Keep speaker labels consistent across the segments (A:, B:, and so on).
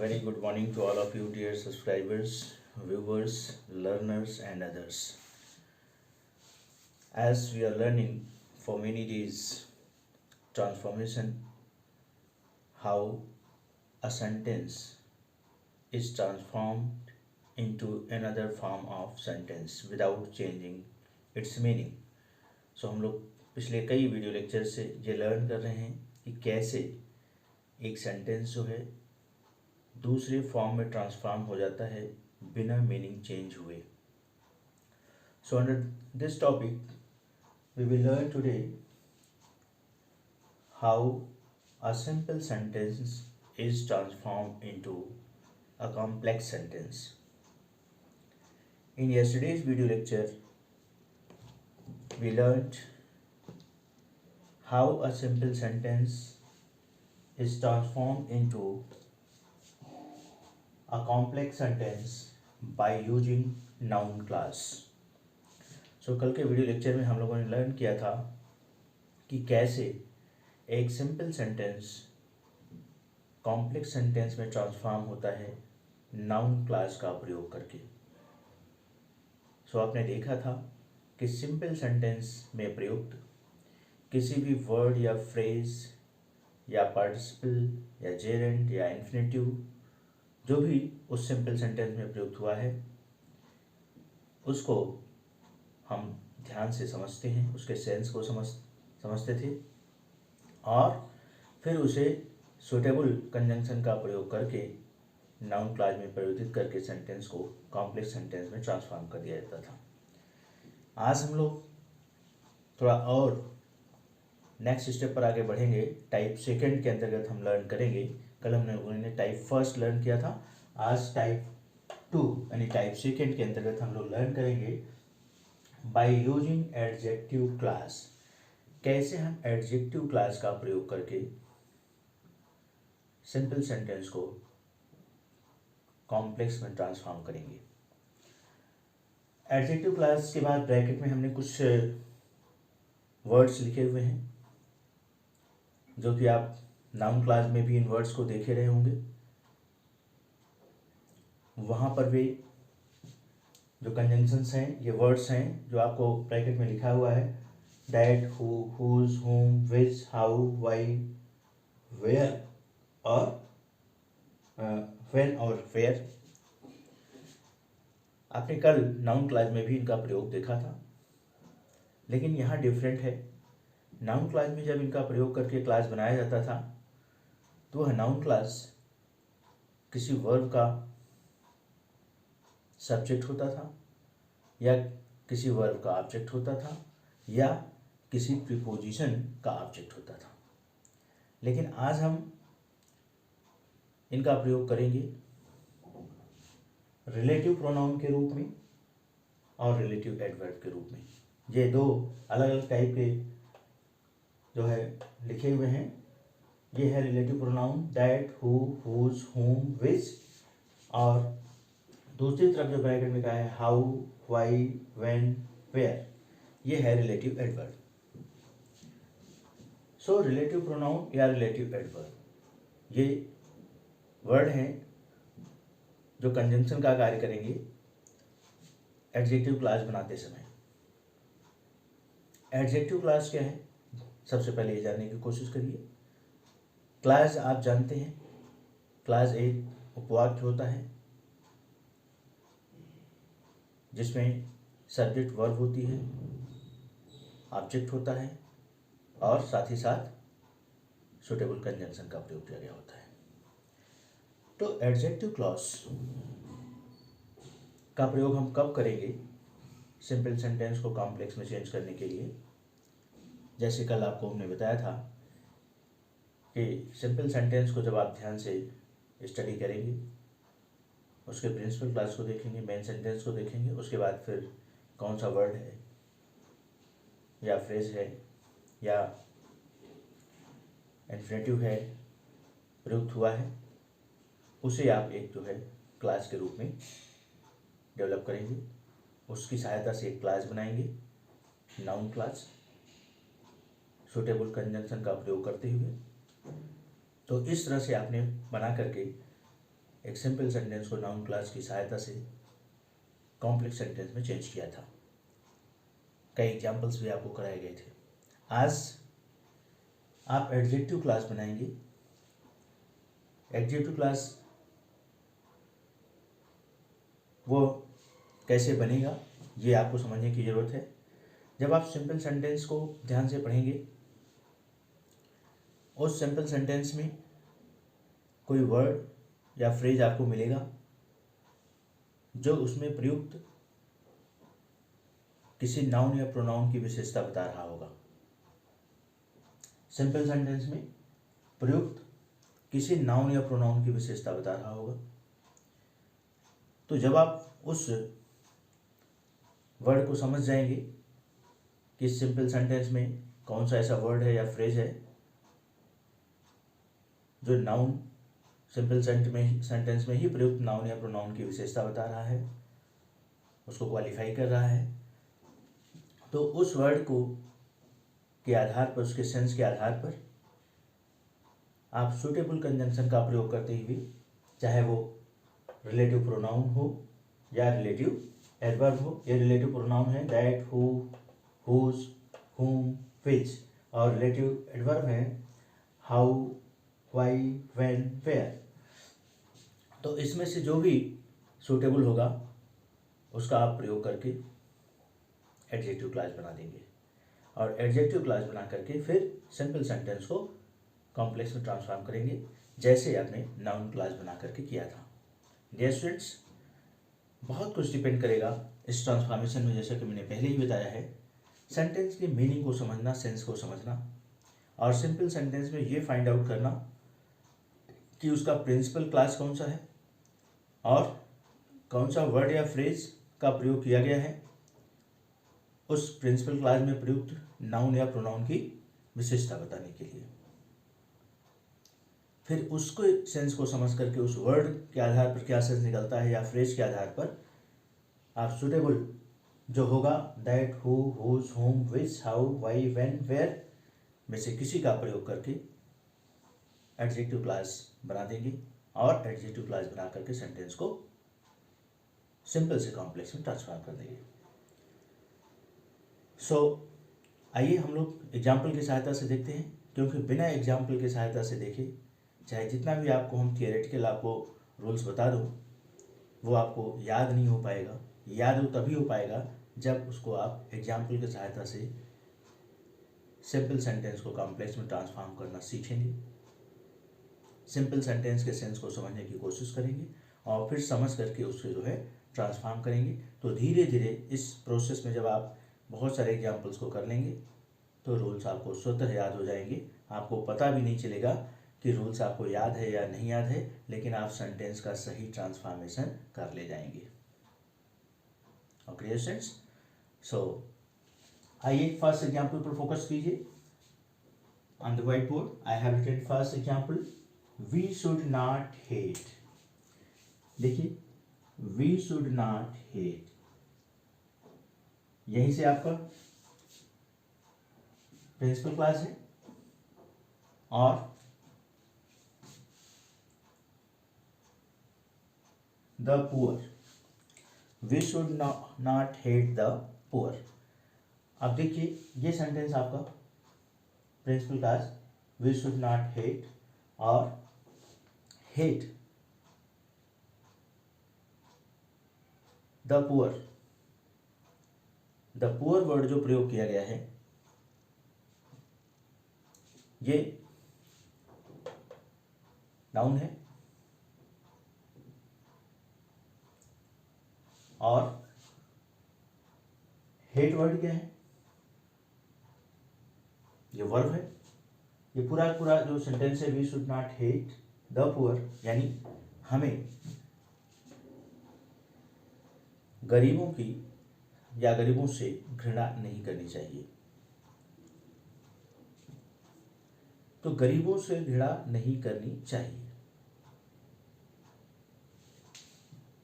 A: very good morning to all of you, dear subscribers, viewers, learners, and others. As we are learning for many days, transformation, how a sentence is transformed into another form of sentence without changing its meaning. So हम लोग पिछले कई video lecture से ये learn कर रहे हैं कि कैसे एक सेंटेंस जो है दूसरे फॉर्म में ट्रांसफॉर्म हो जाता है बिना मीनिंग चेंज हुए. So under this topic we will learn today how a simple sentence is transform into a complex sentence. In yesterday's video lecture, we learned how a simple sentence is transformed into a complex sentence by using noun class. So कल के video lecture में हम लोगों ने learn किया था कि कैसे एक सिंपल सेंटेंस कॉम्प्लेक्स सेंटेंस में ट्रांसफॉर्म होता है नाउन क्लास का प्रयोग करके. सो आपने देखा था कि सिंपल सेंटेंस में प्रयुक्त किसी भी वर्ड या फ्रेज या पार्टिसिपल या जेरेंट या इन्फिनेटिव जो भी उस सिंपल सेंटेंस में प्रयुक्त हुआ है उसको हम ध्यान से समझते हैं, उसके सेंस को समझते थे और फिर उसे सुटेबल कंजंक्शन का प्रयोग करके नाउन क्लास में परिवर्तित करके सेंटेंस को कॉम्प्लेक्स सेंटेंस में ट्रांसफॉर्म कर दिया जाता था. आज हम लोग थोड़ा और नेक्स्ट स्टेप पर आगे बढ़ेंगे. टाइप सेकंड के अंतर्गत हम लर्न करेंगे. कल हमने टाइप फर्स्ट लर्न किया था. आज टाइप टू यानी टाइप सेकंड के अंतर्गत हम लोग लर्न करेंगे बाय यूजिंग एडजेक्टिव क्लास. कैसे हम एडजेक्टिव क्लास का प्रयोग करके सिंपल सेंटेंस को कॉम्प्लेक्स में ट्रांसफॉर्म करेंगे. एडजेक्टिव क्लास के बाद ब्रैकेट में हमने कुछ वर्ड्स लिखे हुए हैं जो कि आप नाउन क्लास में भी इन वर्ड्स को देखे रहे होंगे. वहाँ पर भी जो कंजंक्शंस हैं ये वर्ड्स हैं जो आपको ब्रैकेट में लिखा हुआ है. That, who, whose, whom, which, how, Y, where और व्हेन और वेयर. आपने कल नाउन क्लास में भी इनका प्रयोग देखा था, लेकिन यहाँ डिफरेंट है. नाउन क्लास में जब इनका प्रयोग करके क्लास बनाया जाता था तो वह नाउन क्लास किसी वर्ब का सब्जेक्ट होता था या किसी वर्ब का ऑब्जेक्ट होता था या किसी प्रीपोजिशन का ऑब्जेक्ट होता था. लेकिन आज हम इनका प्रयोग करेंगे रिलेटिव प्रोनाउन के रूप में और रिलेटिव एडवर्ब के रूप में. ये दो अलग अलग टाइप के जो है लिखे हुए हैं. ये है relative pronoun that, who, whose, whom, which और दूसरी तरफ जो ब्रैकेट में कहा है हाउ, व्हाई, व्हेन, वेयर. ये है relative adverb. So relative pronoun या रिलेटिव एडवर्ब ये वर्ड हैं जो कंजंक्शन का कार्य करेंगे एडजेक्टिव क्लास बनाते समय. एडजेक्टिव क्लास क्या है सबसे पहले ये जानने की कोशिश करिए. क्लास आप जानते हैं, क्लास एक उपवाक्य होता है जिसमें सब्जेक्ट वर्ब होती है, ऑब्जेक्ट होता है और साथ ही साथ सुटेबल कंजंक्शन का प्रयोग किया गया होता है. तो एडजेक्टिव क्लॉज का प्रयोग हम कब करेंगे सिंपल सेंटेंस को कॉम्प्लेक्स में चेंज करने के लिए. जैसे कल आपको हमने बताया था कि सिंपल सेंटेंस को जब आप ध्यान से स्टडी करेंगे, उसके प्रिंसिपल क्लास को देखेंगे, मेन सेंटेंस को देखेंगे, उसके बाद फिर कौन सा वर्ड है या फ्रेज है या इन्फिनेटिव है प्रयुक्त हुआ है, उसे आप एक जो है क्लास के रूप में डेवलप करेंगे. उसकी सहायता से एक क्लास बनाएंगे नाउन क्लास सुटेबल कंजंक्शन का प्रयोग करते हुए. तो इस तरह से आपने बना करके एक सिंपल सेंटेंस को नाउन क्लास की सहायता से कॉम्प्लेक्स सेंटेंस में चेंज किया था। कई एग्जाम्पल्स भी आपको कराए गए थे। आज आप एडजेक्टिव क्लास बनाएंगे। एडजेक्टिव क्लास वो कैसे बनेगा ये आपको समझने की ज़रूरत है। जब आप सिंपल सेंटेंस को ध्यान से पढ़ेंगे, उस सिंपल सेंटेंस में कोई वर्ड या फ्रेज आपको मिलेगा जो उसमें प्रयुक्त किसी नाउन या प्रोनाउन की विशेषता बता रहा होगा। सिंपल सेंटेंस में प्रयुक्त किसी नाउन या प्रोनाउन की विशेषता बता रहा होगा। तो जब आप उस वर्ड को समझ जाएंगे कि सिंपल सेंटेंस में कौन सा ऐसा वर्ड है या फ्रेज है जो नाउन सिंपल सेंटेंस में ही प्रयुक्त नाउन या प्रोनाउन की विशेषता बता रहा है, उसको क्वालिफाई कर रहा है, तो उस वर्ड को के आधार पर, उसके सेंस के आधार पर आप सूटेबल कंजंक्शन का प्रयोग करते हुए, चाहे वो रिलेटिव प्रोनाउन हो या रिलेटिव एडवर्ब हो। ये रिलेटिव प्रोनाउन है that, who, whose, whom, which, और रिलेटिव एडवर्ब है हाउ, व्हाई, व्हेन, वेयर। तो इसमें से जो भी सूटेबल होगा उसका आप प्रयोग करके एडजेक्टिव क्लास बना देंगे, और एडजेक्टिव क्लास बना करके फिर सिंपल सेंटेंस को कॉम्प्लेक्स में ट्रांसफॉर्म करेंगे, जैसे आपने नाउन क्लास बना करके किया था। डियर स्टूडेंट्स, बहुत कुछ डिपेंड करेगा इस ट्रांसफॉर्मेशन में। जैसा कि मैंने पहले ही बताया है, सेंटेंस की मीनिंग को समझना, सेंस को समझना, और सिंपल सेंटेंस में ये फाइंड आउट करना कि उसका प्रिंसिपल क्लास कौन सा है और कौन सा वर्ड या फ्रेज का प्रयोग किया गया है उस प्रिंसिपल क्लास में प्रयुक्त नाउन या प्रोनाउन की विशेषता बताने के लिए। फिर उसको सेंस को समझ करके उस वर्ड के आधार पर क्या सेंस निकलता है या फ्रेज के आधार पर आप सूटेबल जो होगा that, who, whose, whom, which, how, why, when, where में से किसी का प्रयोग करके एडजेक्टिव क्लास बना देंगे, और एडजेक्टिव क्लास बना करके सेंटेंस को सिंपल से कॉम्प्लेक्स में ट्रांसफॉर्म कर देंगे। आइए हम लोग एग्जाम्पल की सहायता से देखते हैं, क्योंकि बिना एग्जाम्पल की सहायता से देखे चाहे जितना भी आपको हम थियोरेटिकल आपको रूल्स बता दूँ, वो आपको याद नहीं हो पाएगा। याद हो तभी हो पाएगा जब उसको आप एग्जाम्पल की सहायता से सिंपल सेंटेंस को कॉम्प्लेक्स में ट्रांसफॉर्म करना सीखेंगे, सिंपल सेंटेंस के सेंस को समझने की कोशिश करेंगे, और फिर समझ करके उससे जो है ट्रांसफॉर्म करेंगे। तो धीरे धीरे इस प्रोसेस में जब आप बहुत सारे एग्जाम्पल्स को कर लेंगे तो रूल्स आपको स्वतः याद हो जाएंगे। आपको पता भी नहीं चलेगा कि रूल्स आपको याद है या नहीं याद है, लेकिन आप सेंटेंस का सही ट्रांसफॉर्मेशन कर ले जाएंगे। ओके स्टूडेंट्स, सो आइए फर्स्ट एग्जाम्पल पर फोकस कीजिए। On the white board I have written first example, we should not hate. देखिए, वी शुड नॉट हेट, यहीं से आपका प्रिंसिपल क्लास है, और the poor, we should not hate the poor. अब देखिए, ये सेंटेंस आपका principal clause we should not hate, और hate the poor, the poor word जो प्रयोग किया गया है ये नाउन है, और हेट वर्ड क्या है, ये वर्ब है। ये पूरा जो सेंटेंस है, we should not hate the poor, यानी हमें गरीबों की या गरीबों से घृणा नहीं करनी चाहिए। तो गरीबों से घृणा नहीं करनी चाहिए।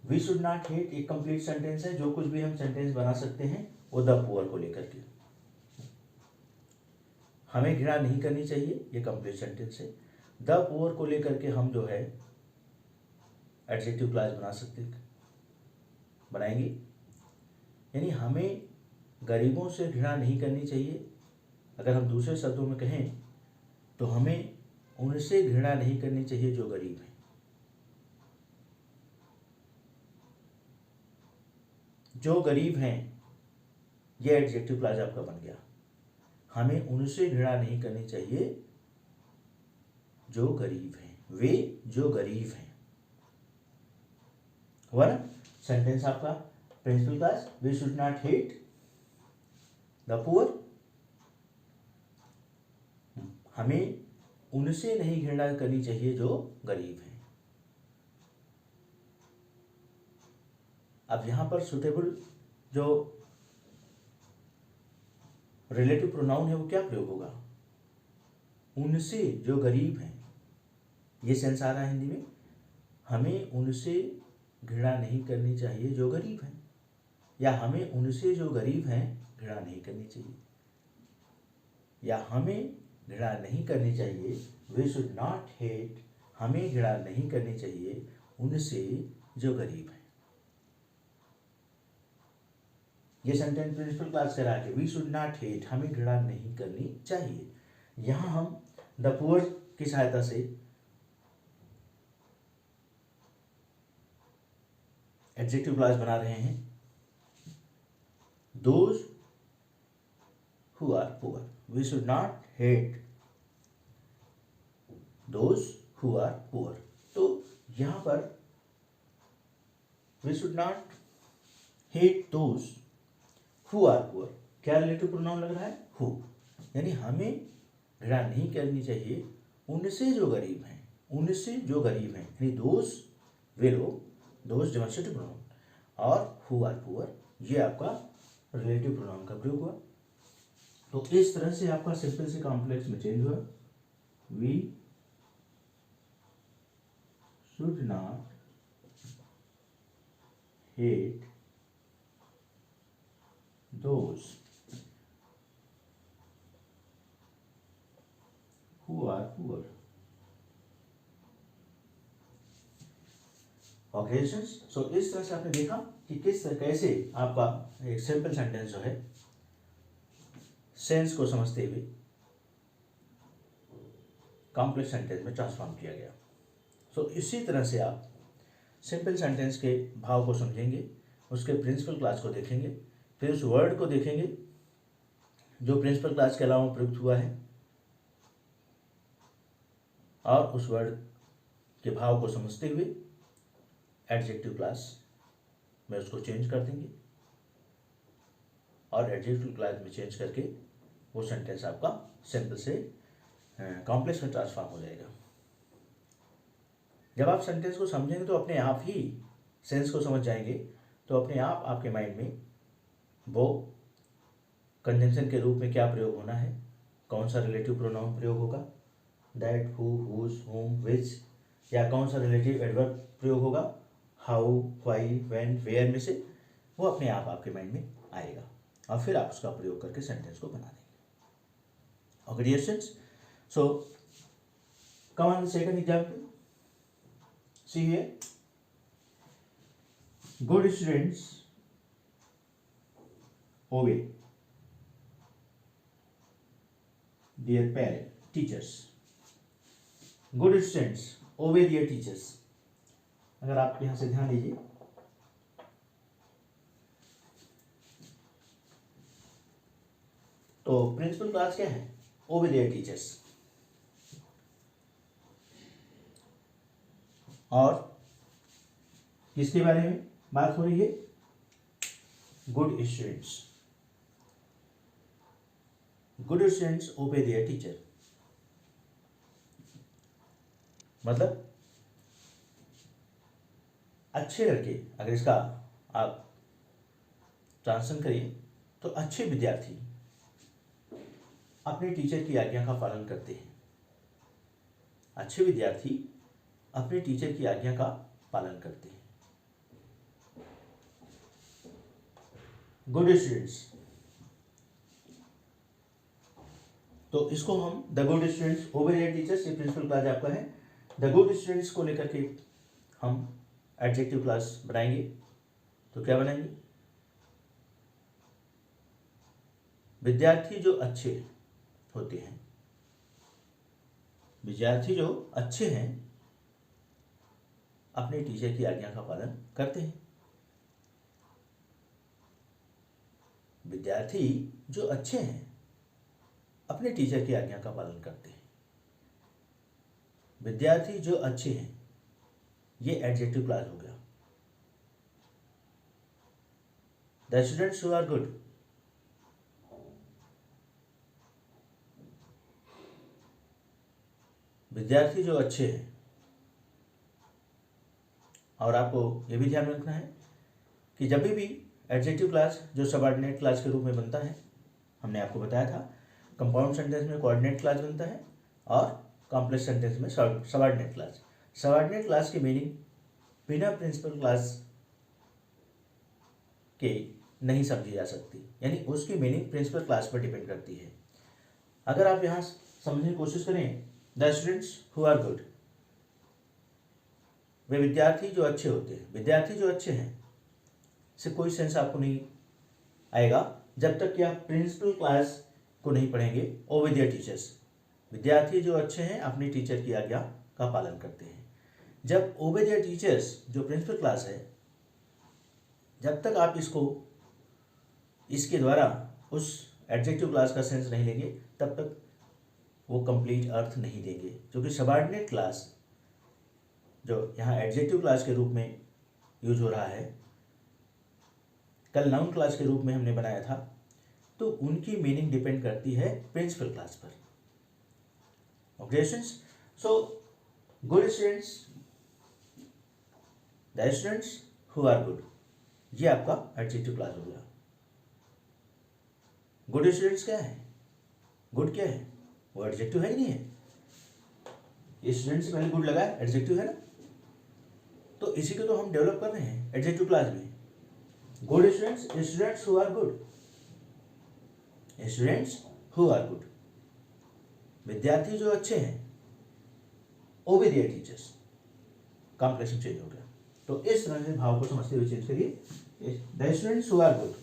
A: वी शुड नॉट हेट एक कंप्लीट सेंटेंस है, जो कुछ भी हम सेंटेंस बना सकते हैं वो द पुअर को लेकर के, हमें घृणा नहीं करनी चाहिए, ये कंप्लीट सेंटेंस है। द पुअर को लेकर के हम जो है एडजेक्टिव क्लास बनाएंगे। यानी हमें गरीबों से घृणा नहीं करनी चाहिए। अगर हम दूसरे शब्दों में कहें तो हमें उनसे घृणा नहीं करनी चाहिए जो गरीब हैं। जो गरीब हैं, यह एडजेक्टिव क्लास आपका बन गया। हमें उनसे घृणा नहीं करनी चाहिए जो गरीब हैं, वे जो गरीब हैं। हुआ ना सेंटेंस आपका principal clause. We should not hate the poor. हमें उनसे नहीं घृणा करनी चाहिए जो गरीब हैं। अब यहां पर सुटेबल जो रिलेटिव प्रोनाउन है वो क्या प्रयोग होगा? उनसे जो गरीब हैं। ये सेंस आ रहा है हिंदी में। हमें उनसे घृणा नहीं करनी चाहिए जो गरीब हैं, या हमें उनसे जो गरीब हैं घृणा नहीं करनी चाहिए, या हमें घृणा नहीं करनी चाहिए। वी शुड नॉट हेट, हमें घृणा नहीं करनी चाहिए उनसे जो गरीब हैं। ये सेंटेंस प्रिंसिपल क्लास करा के वी शुड नॉट हेट, हमें घृणा नहीं करनी चाहिए। यहां हम द पुअर की सहायता से एडजेक्टिव क्लास बना रहे हैं। Those who are poor, we should not hate those who are poor. तो यहां पर we should not hate those who are poor, क्या रिलेटिव प्रोनाउन लग रहा है? हु। यानी हमें घृणा नहीं करनी चाहिए उनसे जो गरीब हैं, उनसे जो गरीब हैं। यानी दोज वे लोग, दोज डेमोस्ट्रेटिव प्रोनाउन, और हु आर पुअर ये आपका रिलेटिव प्रोनाउन का प्रयोग हुआ। तो इस तरह से आपका सिंपल से कॉम्प्लेक्स में चेंज हुआ। We should not hate those who are poor. Okay so इस तरह से आपने देखा कि किस तरह कैसे आपका एक सिंपल सेंटेंस जो है सेंस को समझते हुए कॉम्प्लेक्स सेंटेंस में ट्रांसफॉर्म किया गया। सो इसी तरह से आप सिंपल सेंटेंस के भाव को समझेंगे, उसके प्रिंसिपल क्लास को देखेंगे, फिर उस वर्ड को देखेंगे जो प्रिंसिपल क्लास के अलावा प्रयुक्त हुआ है, और उस वर्ड के भाव को समझते हुए एडजेक्टिव क्लास में उसको चेंज कर देंगे, और एडजेक्टिव क्लास में चेंज करके वो सेंटेंस आपका सिंपल से कॉम्प्लेक्स में ट्रांसफॉर्म हो जाएगा। जब आप सेंटेंस को समझेंगे तो अपने आप ही सेंस को समझ जाएंगे, तो अपने आप आपके माइंड में वो कंजंक्शन के रूप में क्या प्रयोग होना है, कौन सा रिलेटिव प्रोनाउन प्रयोग होगा, दैट, हु, हुज, होम, विच, या कौन सा रिलेटिव एडवर्ब प्रयोग होगा, हाउ, व्हाई, व्हेन, वेयर में से, वो अपने आप आपके माइंड में आएगा, और फिर आप उसका प्रयोग करके सेंटेंस को बना देंगे। Okay dear students, so come on the second example. See here, good students obey their parent, teachers. Good students obey their teachers. अगर आप यहां से ध्यान दीजिए, तो प्रिंसिपल क्लास क्या है? obey their teachers। और किसके बारे में बात हो रही है? Good students. गुड स्टूडेंट्स ओबे देयर टीचर, मतलब अच्छे लड़के, अगर इसका आप ट्रांसलेशन करिए तो अच्छे विद्यार्थी अपने टीचर की आज्ञा का पालन करते हैं। अच्छे विद्यार्थी अपने टीचर की आज्ञा का पालन करते हैं। गुड स्टूडेंट्स, तो इसको हम द गुड स्टूडेंट्स ओबे देयर टीचर्स, ये प्रिंसिपल क्लास आपका है। द गुड स्टूडेंट्स को लेकर के हम एडजेक्टिव क्लास बनाएंगे तो क्या बनाएंगे? विद्यार्थी जो अच्छे होते हैं, विद्यार्थी जो अच्छे हैं अपने टीचर की आज्ञा का पालन करते हैं। विद्यार्थी जो अच्छे हैं अपने टीचर की आज्ञा का पालन करते हैं। विद्यार्थी जो अच्छे हैं, ये एडजेक्टिव क्लास हो गया। The students who are good, विद्यार्थी जो अच्छे हैं। और आपको ये भी ध्यान रखना है कि जब भी एडजेक्टिव क्लास जो सबऑर्डिनेट क्लास के रूप में बनता है, हमने आपको बताया था कंपाउंड सेंटेंस में कोऑर्डिनेट क्लास बनता है और कॉम्प्लेक्स सेंटेंस में सबऑर्डिनेट क्लास। सबऑर्डिनेट क्लास की मीनिंग बिना प्रिंसिपल क्लास के नहीं समझी जा सकती, यानी उसकी मीनिंग प्रिंसिपल क्लास पर डिपेंड करती है। अगर आप यहाँ समझने की कोशिश करें, the students who are good, वे विद्यार्थी जो अच्छे होते हैं। विद्यार्थी जो अच्छे हैं से कोई सेंस आपको नहीं आएगा जब तक कि आप प्रिंसिपल क्लास को नहीं पढ़ेंगे। ओबे देयर टीचर्स, विद्यार्थी जो अच्छे हैं अपने टीचर की आज्ञा का पालन करते हैं। जब ओबे देयर टीचर्स जो प्रिंसिपल क्लास है, जब तक आप इसके द्वारा उस एडजेक्टिव क्लास का सेंस नहीं लेंगे तब तक वो कंप्लीट अर्थ नहीं देंगे। क्योंकि सबऑर्डिनेट क्लास जो यहाँ एडजेक्टिव क्लास के रूप में यूज हो रहा है, कल नाउन क्लास के रूप में हमने बनाया था, तो उनकी मीनिंग डिपेंड करती है प्रिंसिपल क्लास पर। Okay students, so good students, the students who are good, ये आपका एडजेक्टिव क्लास हो गया। गुड स्टूडेंट्स क्या है? गुड क्या है? वो एडजेक्टिव है कि नहीं है? ये स्टूडेंट से पहले गुड लगा है, एडजेक्टिव है ना, तो इसी को तो हम डेवलप कर रहे हैं एडजेक्टिव क्लास में। Good students, students who are good, students who are good, विद्यार्थी जो अच्छे हैं। ओबे देयर टीचर्स, कॉम्प्लेक्स चेंज हो गया। तो इस तरह से भाव को समझते हुए चेंज करिए। The students who are good,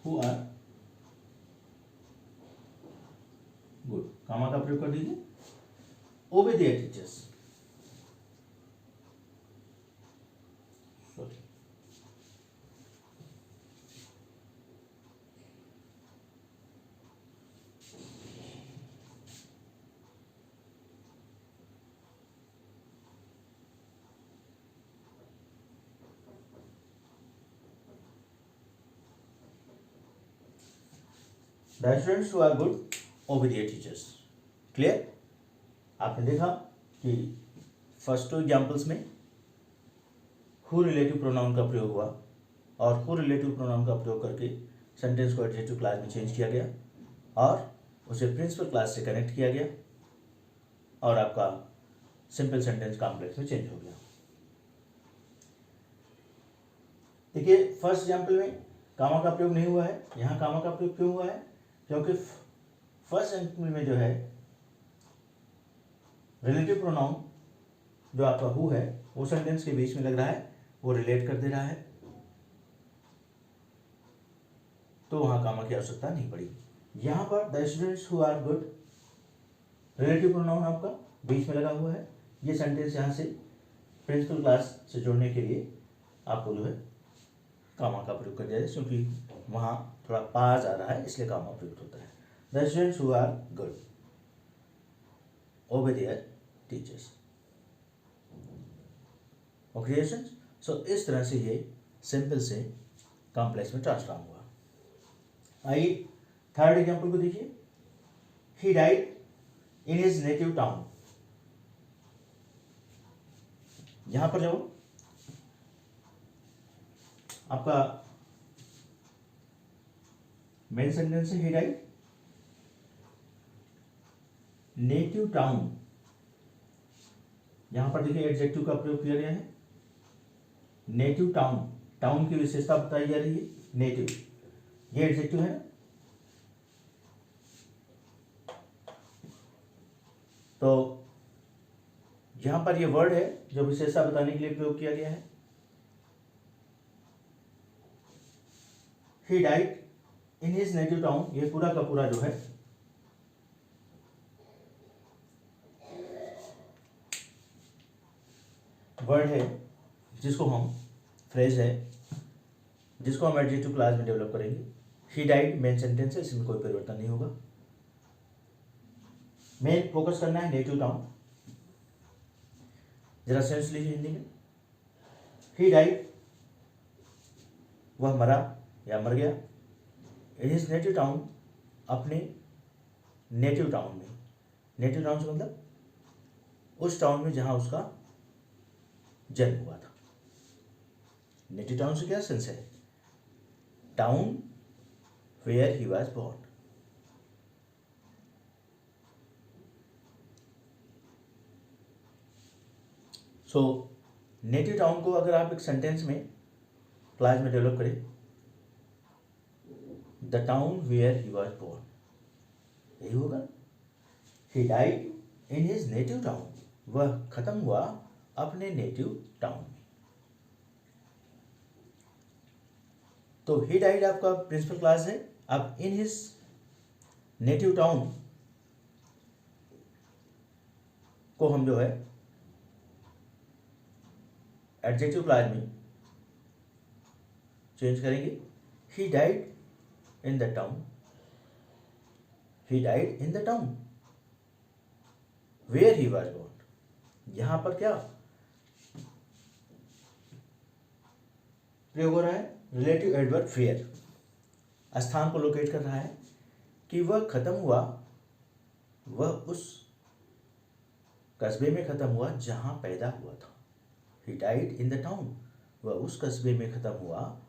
A: who are good, comma का प्रयोग कर दीजिए। Obey their teachers, sorry, the students who are good obey their teachers. Clear? आपने देखा कि फर्स्ट 2 एग्जाम्पल्स में हु रिलेटिव प्रोनाउन का प्रयोग हुआ और हु रिलेटिव प्रोनाउन का प्रयोग करके सेंटेंस को एडजेक्टिव क्लास में चेंज किया गया और उसे प्रिंसिपल क्लास से कनेक्ट किया गया और आपका सिंपल सेंटेंस कॉम्प्लेक्स में चेंज हो गया। देखिए फर्स्ट एग्जाम्पल में कामा का प्रयोग नहीं हुआ है, यहाँ कामा का प्रयोग क्यों हुआ है? क्योंकि फर्स्ट एग्जाम्पल में जो है रिलेटिव प्रोनाउन जो आपका हु है वो सेंटेंस के बीच में लग रहा है, वो रिलेट कर दे रहा है, तो वहां कामा की आवश्यकता नहीं पड़ी। यहां पर the students who are good, relative pronoun आपका बीच में लगा हुआ है, ये सेंटेंस यहां से प्रिंसिपल क्लास से जोड़ने के लिए आपको जो है कामा का प्रयोग कर दिया जाए, क्योंकि वहां थोड़ा पास आ रहा है इसलिए कामा प्रयुक्त होता है। The students who are good obey their teachers. Okay students, so इस तरह से ये सिंपल से कॉम्प्लेक्स में ट्रांसफॉर्म हुआ। आइए थर्ड एग्जांपल को देखिए। ही died in his native town. यहां पर जो आपका मेन सेंटेंस है ही डाइड, नेटिव टाउन, यहां पर देखिए एडजेक्टिव का प्रयोग किया गया है नेटिव टाउन, टाउन की विशेषता बताई जा रही है नेटिव, ये एडजेक्टिव है ना। तो यहां पर ये वर्ड है जो विशेषता बताने के लिए प्रयोग किया गया है। ही died in his native town, ये पूरा का पूरा जो है वर्ड है जिसको हम फ्रेज है जिसको हम एडजेक्टिव क्लास में डेवलप करेंगे। ही डाइड मेन सेंटेंस है, इसमें कोई परिवर्तन नहीं होगा। मेन फोकस करना है नेटिव टाउन। जरा सेंस लीजिए हिंदी में। ही डाइड, वह मरा या मर गया, इन हिज नेटिव टाउन, अपने नेटिव टाउन में। नेटिव टाउन से मतलब उस टाउन में जहां उसका जन्म हुआ था। नेटिव टाउन से क्या सेंस है? Town where he was born. So native town को अगर आप एक सेंटेंस में क्लास में डेवलप करें, the town where he was born, यही होगा। He died in his native town, वह खत्म हुआ अपने नेटिव टाउन में। तो ही डाइड आपका प्रिंसिपल क्लास है। अब इन हिज नेटिव टाउन को हम जो है एडजेक्टिव क्लास में चेंज करेंगे। He died in the town, he died in the town where he was born. यहां पर क्या प्रयोग हो रहा है? रिलेटिव एडवर्ब वेयर, स्थान को लोकेट कर रहा है कि वह खत्म हुआ, वह उस कस्बे में खत्म हुआ जहां पैदा हुआ था। ही डाइड इन द टाउन, वह उस कस्बे में खत्म हुआ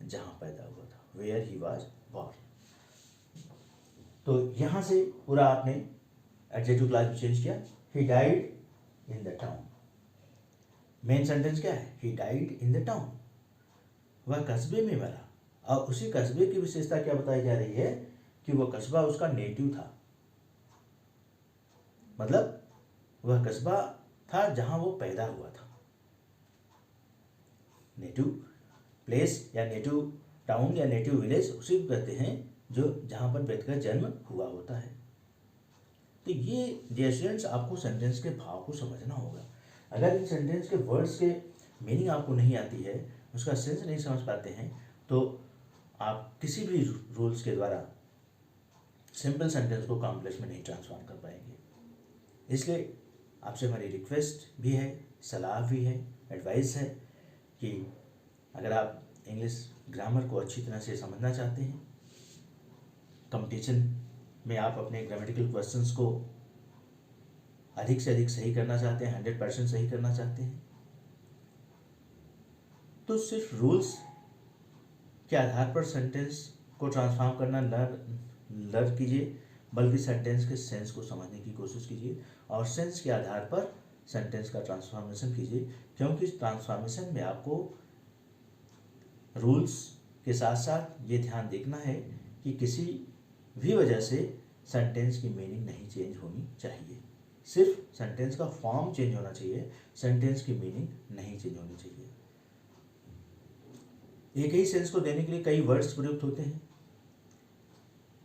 A: जहां पैदा हुआ था, वेयर ही वॉज बोर्न। तो यहां से पूरा आपने एडजेक्टिव क्लास में चेंज किया। ही died in the town, main sentence क्या है? ही डाइड इन द टाउन, वह कस्बे में मरा। और उसी कस्बे की विशेषता क्या बताई जा रही है कि वह कस्बा उसका नेटिव था, मतलब वह कस्बा था जहां वो पैदा हुआ था। नेटिव प्लेस या नेटिव टाउन या नेटिव विलेज उसी को कहते हैं जो जहां पर व्यक्ति का जन्म हुआ होता है। तो ये डियर स्टूडेंट्स, आपको सेंटेंस के भाव को समझना होगा। अगर इन सेंटेंस के वर्ड्स के मीनिंग आपको नहीं आती है, उसका सेंस नहीं समझ पाते हैं, तो आप किसी भी रूल्स के द्वारा सिंपल सेंटेंस को कॉम्प्लेक्स में नहीं ट्रांसफॉर्म कर पाएंगे। इसलिए आपसे हमारी रिक्वेस्ट भी है, सलाह भी है, एडवाइस है कि अगर आप इंग्लिश ग्रामर को अच्छी तरह से समझना चाहते हैं, कंपटीशन में आप अपने ग्रामेटिकल क्वेश्चंस को अधिक से अधिक सही करना चाहते हैं, 100% सही करना चाहते हैं, तो सिर्फ रूल्स के आधार पर सेंटेंस को ट्रांसफॉर्म करना लर्न कीजिए, बल्कि सेंटेंस के सेंस को समझने की कोशिश कीजिए और सेंस के आधार पर सेंटेंस का ट्रांसफॉर्मेशन कीजिए। क्योंकि इस ट्रांसफॉर्मेशन में आपको रूल्स के साथ साथ ये ध्यान देखना है कि किसी भी वजह से सेंटेंस की मीनिंग नहीं चेंज होनी चाहिए। सिर्फ सेंटेंस का फॉर्म चेंज होना चाहिए, सेंटेंस की मीनिंग नहीं चेंज होनी चाहिए। एक ही सेंस को देने के लिए कई वर्ड्स प्रयुक्त होते हैं।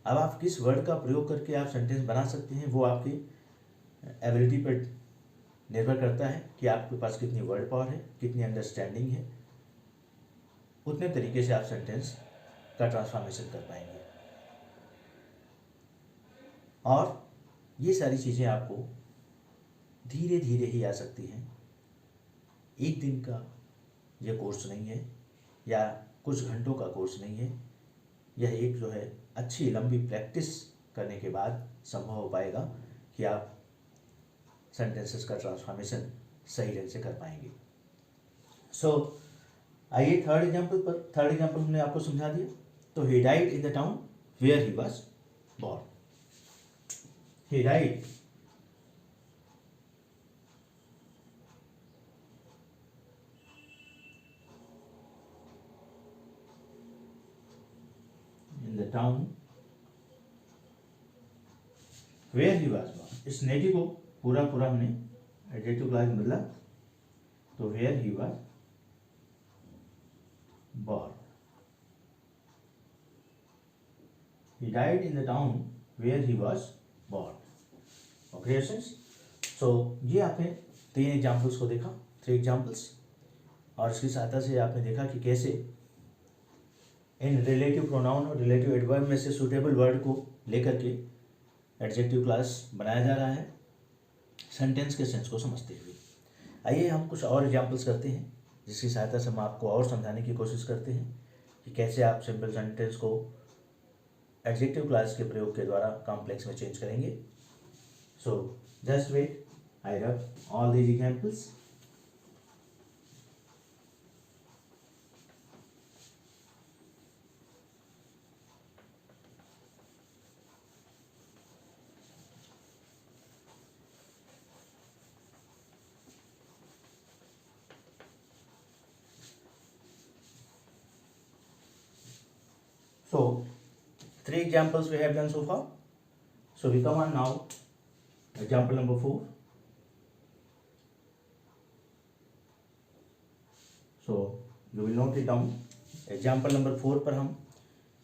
A: अब आप किस वर्ड का प्रयोग करके आप सेंटेंस बना सकते हैं, वो आपकी एबिलिटी पर निर्भर करता है कि आपके पास कितनी वर्ड पावर है, कितनी अंडरस्टैंडिंग है। उतने तरीके से आप सेंटेंस का ट्रांसफॉर्मेशन कर पाएंगे। और ये सारी चीज़ें आपको धीरे धीरे ही आ सकती हैं। एक दिन का यह कोर्स नहीं है या कुछ घंटों का कोर्स नहीं है। यह एक जो है अच्छी लंबी प्रैक्टिस करने के बाद संभव हो पाएगा कि आप सेंटेंसेस का ट्रांसफॉर्मेशन सही ढंग से कर पाएंगे। सो आइए थर्ड एग्जाम्पल हमने आपको समझा दिया। तो he died in the town where he was born. He died town where he was born. इस नेटिव को पूरा पूरा हमने एडजेक्टिव क्लास में बदला, तो where he was born. He died in the town where he was born. Okay students, so ये आपने 3 एग्जाम्पल्स को देखा, 3 एग्जाम्पल्स, और इसकी सहायता से आपने देखा कि कैसे इन रिलेटिव प्रोनाउन और रिलेटिव एडवर्ब में से सूटेबल वर्ड को लेकर के एडजेक्टिव क्लास बनाया जा रहा है सेंटेंस के सेंस को समझते हुए। आइए हम कुछ और एग्जाम्पल्स करते हैं, जिसकी सहायता से हम आपको और समझाने की कोशिश करते हैं कि कैसे आप सिंपल सेंटेंस को एडजेक्टिव क्लास के प्रयोग के द्वारा कॉम्प्लेक्स में चेंज करेंगे। सो जस्ट वेट, आई रब all these examples. So 3 examples we have done so far. So we come on now example number 4. So you will note it down. Example number 4 पर हम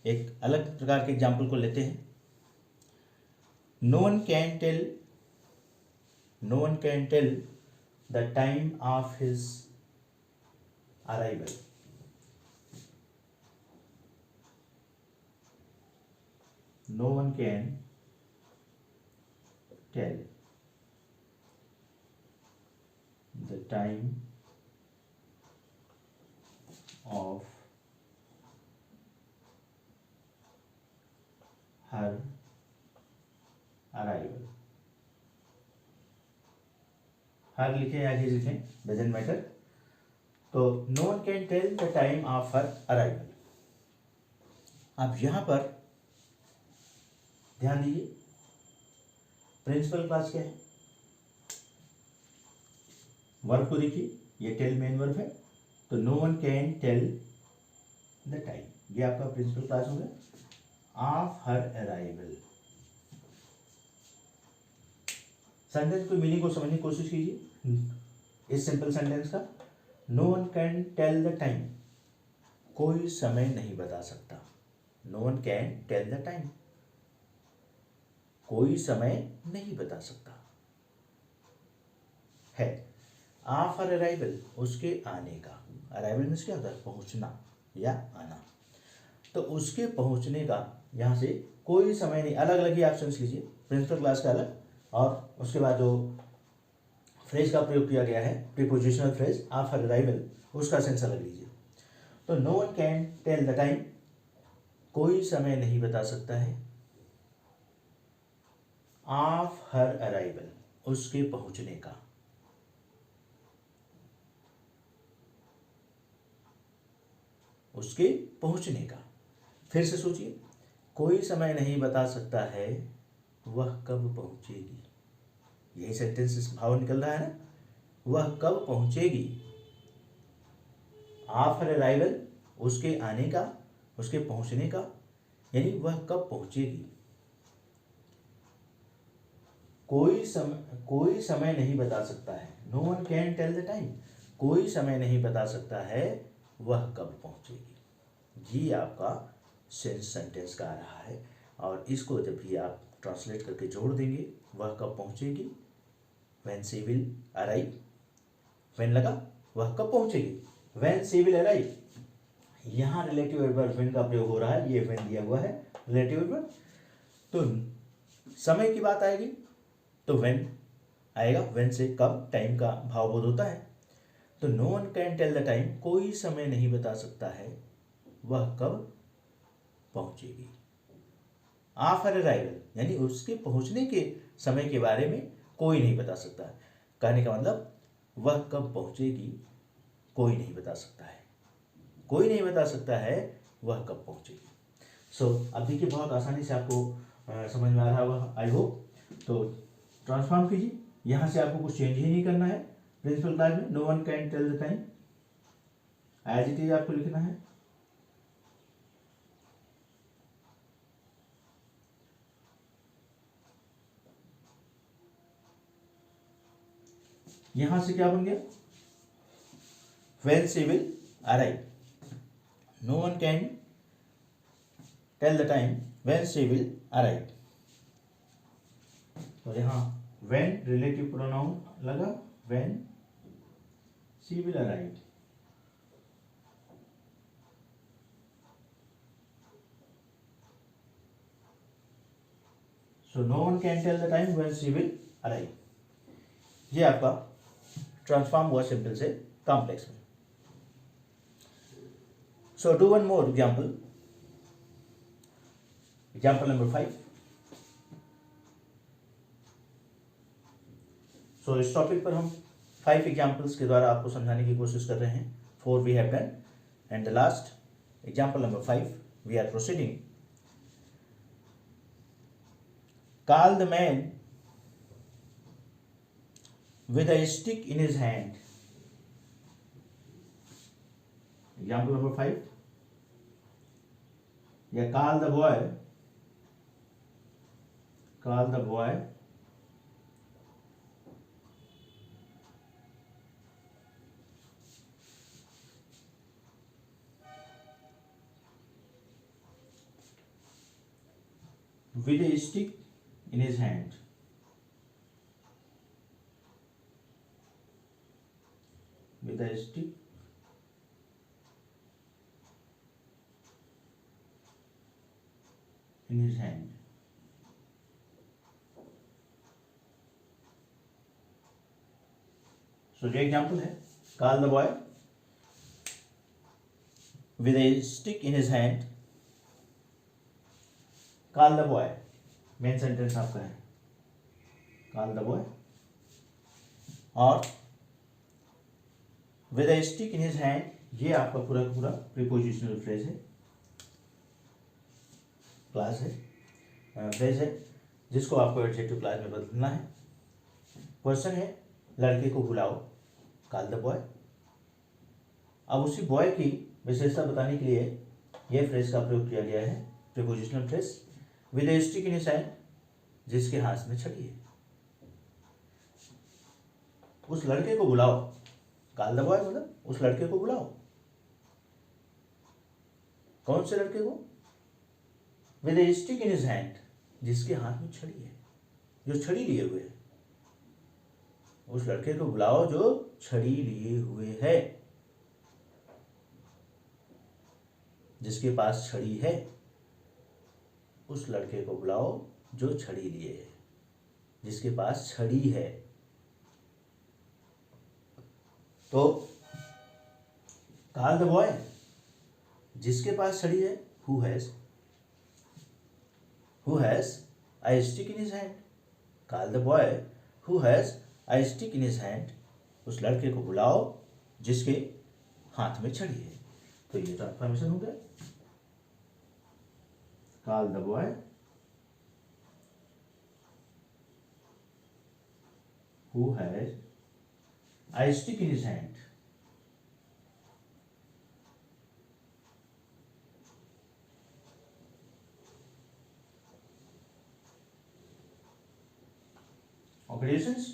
A: एक अलग प्रकार के एग्जाम्पल को लेते हैं। No one can tell the time of his arrival. No one can tell the time of her arrival. हर लिखें या ही लिखें, डजेंट मैटर। तो no one can tell the time of her arrival. अब यहाँ पर ध्यान दीजिए, प्रिंसिपल क्लास क्या है, वर्ब को देखिए, ये टेल मेन वर्ब है, तो no one can tell the time, ये आपका प्रिंसिपल क्लास हो गया ऑफ हर अराइवल। सेंटेंस को मीनिंग को समझने की कोशिश कीजिए इस सिंपल सेंटेंस का। No one can tell the time, कोई समय नहीं बता सकता। No one can tell the time, कोई समय नहीं बता सकता है। ऑफ हर अराइवल, उसके आने का। अराइवल मीन्स क्या होता है, पहुंचना या आना। तो उसके पहुंचने का यहाँ से कोई समय नहीं, अलग अलग ही ऑप्शंस लीजिए, प्रिंसिपल क्लास का अलग, और उसके बाद जो फ्रेज का प्रयोग किया गया है prepositional phrase of her arrival, उसका सेंस अलग लीजिए। तो no one can tell the time, कोई समय नहीं बता सकता है, ऑफ हर अराइवल, उसके पहुंचने का। उसके पहुंचने का। फिर से सोचिए, कोई समय नहीं बता सकता है, वह कब पहुंचेगी। यही सेंटेंस से भाव निकल रहा है ना, वह कब पहुंचेगी। ऑफ हर अराइवल, उसके आने का, उसके पहुंचने का, यानी वह कब पहुंचेगी। कोई समय नहीं बता सकता है, no one can tell the time, कोई समय नहीं बता सकता है, वह कब पहुंचेगी। ये आपका सेंस सेंटेंस का आ रहा है, और इसको जब भी आप ट्रांसलेट करके जोड़ देंगे, वह कब पहुंचेगी, when she will arrive, when लगा वह कब पहुंचेगी, व्हेन शी विल अराइव। यहाँ रिलेटिव एडवर्ब व्हेन का प्रयोग हो रहा है, ये व्हेन दिया हुआ है रिलेटिव एडवर्ब। तो समय की बात आएगी तो व्हेन आएगा, व्हेन से कब, टाइम का भाव बोध होता है। तो no one can tell the time, कोई समय नहीं बता सकता है, वह कब पहुंचेगी। ऑफ हर अराइवल, यानी उसके पहुंचने के समय के बारे में कोई नहीं बता सकता। कहने का मतलब वह कब पहुंचेगी, कोई नहीं बता सकता है, कोई नहीं बता सकता है वह कब पहुंचेगी। सो अब देखिए, बहुत आसानी से आपको समझ में आ रहा होगा, आई होप। तो ट्रांसफॉर्म कीजिए, यहाँ से आपको कुछ चेंज ही नहीं करना है। प्रिंसिपल क्लास में no one can tell the time as it is आपको लिखना है। यहां से क्या बन गया, when she will arrive. No one can tell the time when she will arrive. तो यहाँ when relative pronoun लगा, when she will arrive. So no one can tell the time when she will arrive. ये आपका transform हुआ simple से complex में. So do one more example. Example number 5. So इस topic पर हम 5 एग्जाम्पल्स के द्वारा आपको समझाने की कोशिश कर रहे हैं. 4 we have done and the last example number 5 we are proceeding. Call the man with a stick in his hand. Example number 5. या call the boy with a stick in his hand. With a stick in his hand. So जो example है, call the boy with a stick in his hand. Call the boy, main sentence आपका है call the boy, और with a stick in his hand ये आपका पूरा का पूरा प्रीपोजिशनल फ्रेज है, क्लास है, फ्रेज है, जिसको आपको एडजेक्टिव क्लास में बदलना है. क्वेश्चन है लड़के को बुलाओ, कॉल द बॉय. अब उसी बॉय की विशेषता बताने के लिए यह फ्रेज का प्रयोग किया गया है, prepositional phrase. With A stick in his hand, जिसके हाथ में छड़ी है. उस लड़के को बुलाओ, कॉल द बॉय मतलब उस लड़के को बुलाओ. कौन से लड़के को? With A stick in his hand, जिसके हाथ में छड़ी है, जो छड़ी लिए हुए है. उस लड़के को बुलाओ जो छड़ी लिए हुए है, जिसके पास छड़ी है. उस लड़के को बुलाओ जो छड़ी लिए है, जिसके पास छड़ी है. तो कॉल द बॉय, जिसके पास छड़ी है, who has a stick in his hand. Call the boy who has a stick in his hand. उस लड़के को बुलाओ जिसके हाथ में छड़ी है. तो ये ट्रांसफॉर्मेशन हो गया. Call the boy who has a stick in his hand. Operations.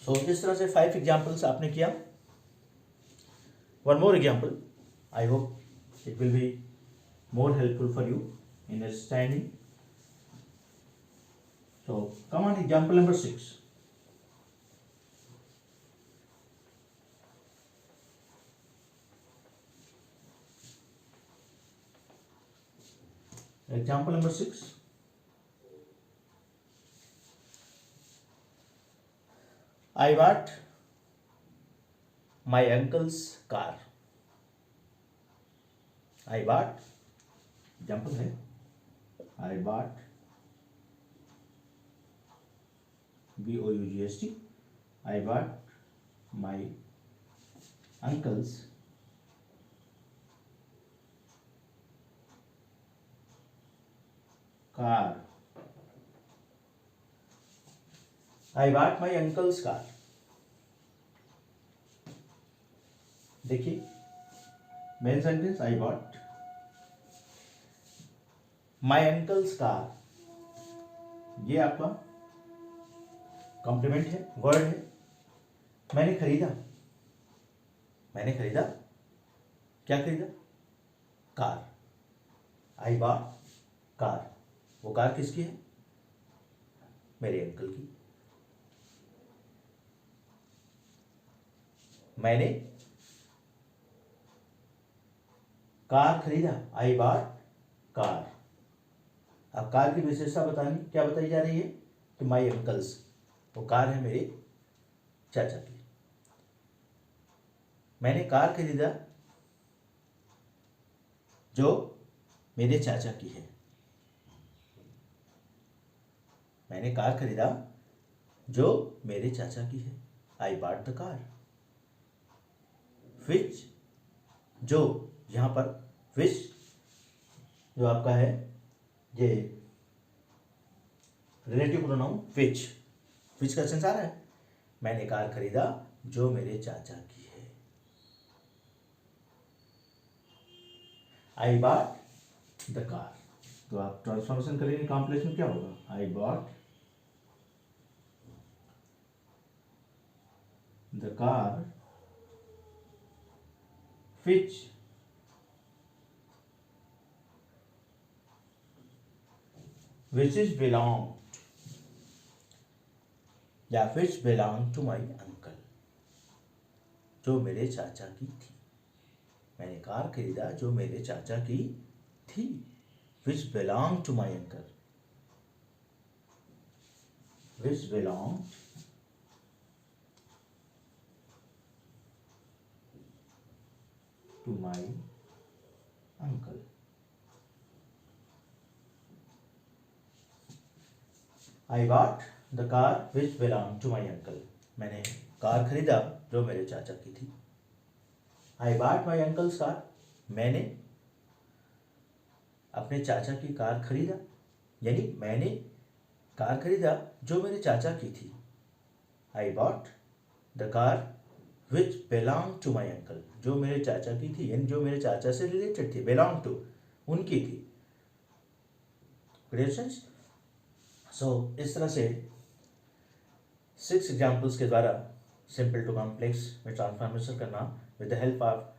A: So इस तरह से 5 एग्जाम्पल्स आपने किया. One more example, I hope it will be more helpful for you in understanding. So come on example number 6. Example number 6. I bought my uncle's car. I bought, example है, I bought, BOUGHT, I bought my uncle's car. I bought my uncle's car. देखिए main sentence, I bought my uncle's car. ये आपका complement है, word है. मैंने खरीदा, मैंने खरीदा, क्या खरीदा? कार। I bought car. वो कार किसकी है? मेरे अंकल की। मैंने कार खरीदा, आई बॉट कार। अब कार की विशेषता बतानी, क्या बताई जा रही है कि माई अंकल्स, वो कार है मेरे चाचा की। मैंने कार खरीदा जो मेरे चाचा की है। मैंने कार खरीदा जो मेरे चाचा की है। I bought the car. Which, जो, यहां पर विच जो आपका है ये रिलेटिव प्रोनाउन विच, विच का सेंस आ रहा है। मैंने कार खरीदा जो मेरे चाचा की है। I bought the car. तो आप ट्रांसफॉर्मेशन करेंगे कॉम्प्लेक्स में, क्या होगा? आई bought the car which is belong, या which belong to my uncle, जो मेरे चाचा की थी। मैंने कार खरीदा जो मेरे चाचा की थी। which belong to my uncle, which belong to my uncle। I bought the car which belonged to my uncle। मैंने कार खरीदा जो मेरे चाचा की थी। I bought my uncle's car। मैंने अपने चाचा की कार खरीदा, यानी मैंने कार खरीदा जो मेरे चाचा की थी। I bought the car which belonged to my uncle, जो मेरे चाचा की थी, यानी जो मेरे चाचा से रिलेटेड थी। belong to, उनकी थी। क्वेश्चंस। सो इस तरह से 6 एग्जाम्पल्स के द्वारा सिंपल टू कॉम्प्लेक्स में ट्रांसफॉर्मेशन करना with the help of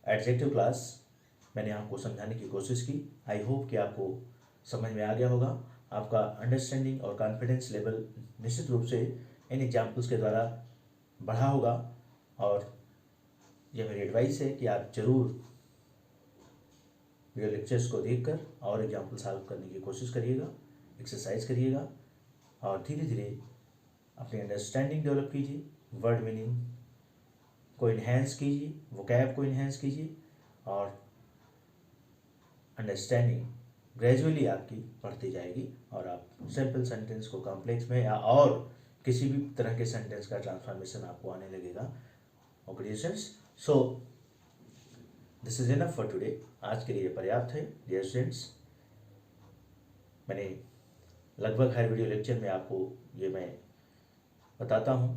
A: adjective class मैंने आपको समझाने की कोशिश की। आई होप कि आपको समझ में आ गया होगा। आपका अंडरस्टैंडिंग और कॉन्फिडेंस लेवल निश्चित रूप से इन एग्जाम्पल्स के द्वारा बढ़ा होगा। और यह मेरी एडवाइस है कि आप जरूर वीडियो लेक्चर्स को देखकर और एग्जाम्पल सॉल्व करने की कोशिश करिएगा, एक्सरसाइज करिएगा और धीरे धीरे अपनी अंडरस्टैंडिंग डेवलप कीजिए, वर्ड मीनिंग को इन्हेंस कीजिए, वोकैब को इन्हेंस कीजिए और अंडरस्टैंडिंग ग्रेजुअली आपकी बढ़ती जाएगी और आप सिंपल सेंटेंस को कॉम्प्लेक्स में या और किसी भी तरह के सेंटेंस का ट्रांसफॉर्मेशन आपको आने लगेगा। Okay so this is enough for today. आज के लिए पर्याप्त है डियर स्टूडेंट्स। मैंने लगभग हर वीडियो लेक्चर में आपको ये मैं बताता हूँ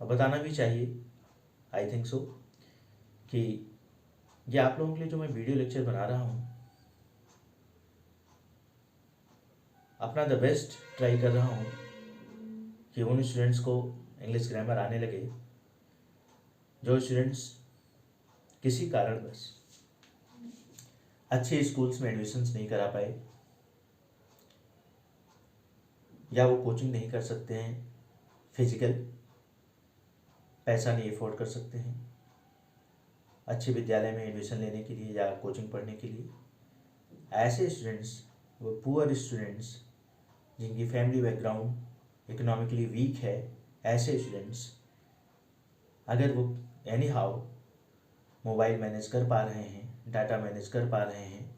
A: और बताना भी चाहिए, आई थिंक सो, कि ये आप लोगों के लिए जो मैं वीडियो लेक्चर बना रहा हूँ अपना द बेस्ट ट्राई कर रहा हूँ कि उन स्टूडेंट्स को इंग्लिश ग्रामर आने लगे जो स्टूडेंट्स किसी कारणवश अच्छे स्कूल्स में एडमिशन्स नहीं करा पाए या वो कोचिंग नहीं कर सकते हैं, फिजिकल पैसा नहीं अफोर्ड कर सकते हैं अच्छे विद्यालय में एडमिशन लेने के लिए या कोचिंग पढ़ने के लिए। ऐसे स्टूडेंट्स, वो पुअर स्टूडेंट्स जिनकी फैमिली बैकग्राउंड इकोनॉमिकली वीक है, ऐसे स्टूडेंट्स अगर वो एनी हाउ मोबाइल मैनेज कर पा रहे हैं, डाटा मैनेज कर पा रहे हैं,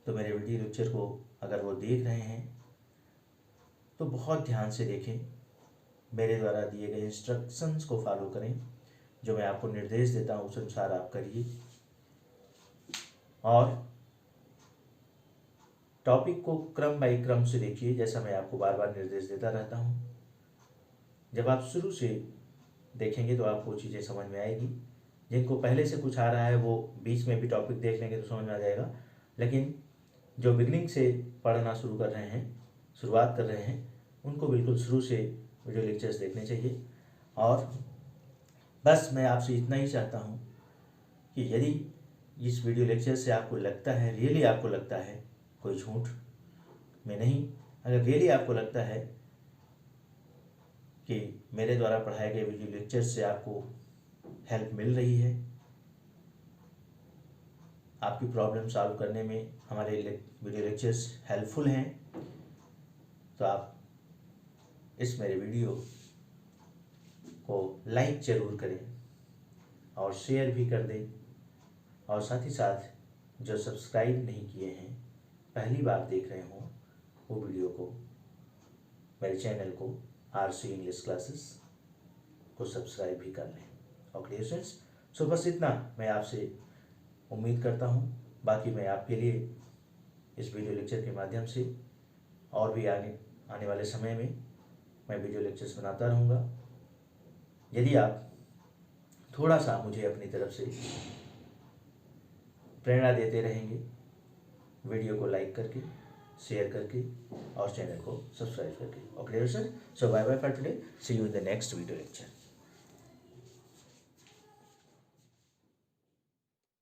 A: तो मेरे वीडियो लेक्चर को अगर वो देख रहे हैं तो बहुत ध्यान से देखें, मेरे द्वारा दिए गए इंस्ट्रक्शंस को फॉलो करें, जो मैं आपको निर्देश देता हूँ उस अनुसार आप करिए और टॉपिक को क्रम बाई क्रम से देखिए, जैसा मैं आपको बार बार निर्देश देता रहता हूँ। जब आप शुरू से देखेंगे तो आपको चीज़ें समझ में आएगी। जिनको पहले से कुछ आ रहा है वो बीच में भी टॉपिक देख लेंगे तो समझ में आ जाएगा, लेकिन जो बिगनिंग से पढ़ना शुरू कर रहे हैं, शुरुआत कर रहे हैं, उनको बिल्कुल शुरू से वीडियो लेक्चर्स देखने चाहिए। और बस मैं आपसे इतना ही चाहता हूँ कि यदि इस वीडियो लेक्चर से आपको लगता है, रियली आपको लगता है, कोई झूठ में नहीं, अगर रियली आपको लगता है कि मेरे द्वारा पढ़ाए गए वीडियो लेक्चर से आपको हेल्प मिल रही है, आपकी प्रॉब्लम सॉल्व करने में हमारे वीडियो लेक्चर्स हेल्पफुल हैं, तो आप इस मेरे वीडियो को लाइक ज़रूर करें और शेयर भी कर दें, और साथ ही साथ जो सब्सक्राइब नहीं किए हैं, पहली बार देख रहे हों, वो वीडियो को, मेरे चैनल को RC इंग्लिश क्लासेस को सब्सक्राइब भी कर लें। ओके स्टूडेंट्स, सो बस इतना मैं आपसे उम्मीद करता हूँ। बाकी मैं आपके लिए इस वीडियो लेक्चर के माध्यम से और भी आने वाले समय में मैं वीडियो लेक्चर्स बनाता रहूँगा। यदि आप थोड़ा सा मुझे अपनी तरफ से प्रेरणा देते रहेंगे, वीडियो को लाइक करके, शेयर करके और चैनल को सब्सक्राइब करके। Okay sir, so bye bye for today, see you in the next video lecture.